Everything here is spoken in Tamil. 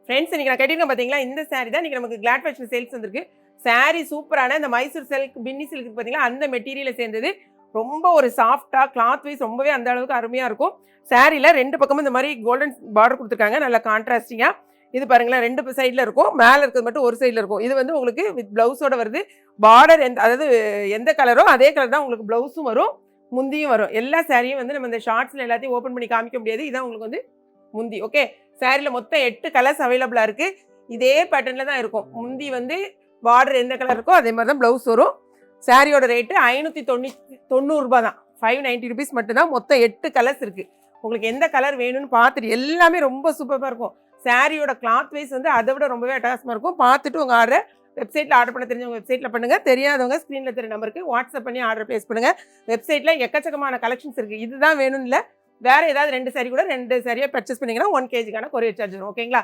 ஃப்ரெண்ட்ஸ் இன்னைக்கு நான் கட்டியிருக்கேன் பார்த்தீங்களா, இந்த சாரீ தான் இன்னைக்கு நமக்கு கிளாட் ஃபேஷன் சேல்ஸ் வந்திருக்கு. சாரீ சூப்பரான இந்த மைசூர் சில்க், பின்னி சில்க் பார்த்தீங்களா, அந்த மெட்டீரியலை சேர்ந்தது. ரொம்ப ஒரு சாஃப்டா கிளாத் வைஸ் ரொம்பவே அந்த அளவுக்கு அருமையா இருக்கும். சாரீல 2 பக்கமும் இந்த மாதிரி கோல்டன் பார்டர் கொடுத்துருக்காங்க, நல்ல கான்ட்ராஸ்டிங்கா. இது பாருங்களேன், 2 சைடில் இருக்கும், மேலே இருக்கிறது மட்டும் ஒரு சைடில் இருக்கும். இது வந்து உங்களுக்கு வித் ப்ளவுஸோட வருது. பார்டர் அதாவது எந்த கலரோ அதே கலர் தான் உங்களுக்கு ப்ளவுஸும் வரும், முந்தியும் வரும். எல்லா சாரியும் வந்து நம்ம இந்த ஷார்ட்ஸில் எல்லாத்தையும் ஓப்பன் பண்ணி காமிக்க முடியாது. இதான் உங்களுக்கு வந்து முந்தி. ஓகே, சாரியில் மொத்தம் 8 கலர்ஸ் அவைலபிளாக இருக்குது. இதே பேட்டர்னில் தான் இருக்கும். முந்தி வந்து பார்டர் எந்த கலர் இருக்கோ அதே மாதிரி தான் ப்ளவுஸ் வரும். சாரியோட ரேட்டு 590 ரூபா தான், 590 ருபீஸ் மட்டும்தான். மொத்தம் 8 கலர்ஸ் இருக்குது. உங்களுக்கு எந்த கலர் வேணும்னு பார்த்துட்டு, எல்லாமே ரொம்ப சூப்பராக இருக்கும். சாரியோட கிளாத் வைஸ் வந்து அதை விட ரொம்பவே அட்டகாசமாக இருக்கும். பார்த்துட்டு உங்கள் ஆர்டரை வெப்சைட்டில் ஆர்டர் பண்ண தெரிஞ்சவங்க வெப்சைட்டில் பண்ணுங்கள். தெரியாதவங்க ஸ்க்ரீனில் தெரிய நம்பருக்கு வாட்ஸ்அப் பண்ணி ஆர்டர் ப்ளேஸ் பண்ணுங்கள். வெப்சைட்டில் எக்கச்சக்கமான கலெக்ஷன்ஸ் இருக்குது. இதுதான் வேணும்னு இல்லை, வேறு ஏதாவது 2 சாரி கூட 2 சாரியாக பர்ச்சேஸ் பண்ணிங்கன்னா 1 kgக்கான கொரியர் சார்ஜ் வரும். ஓகேங்களா?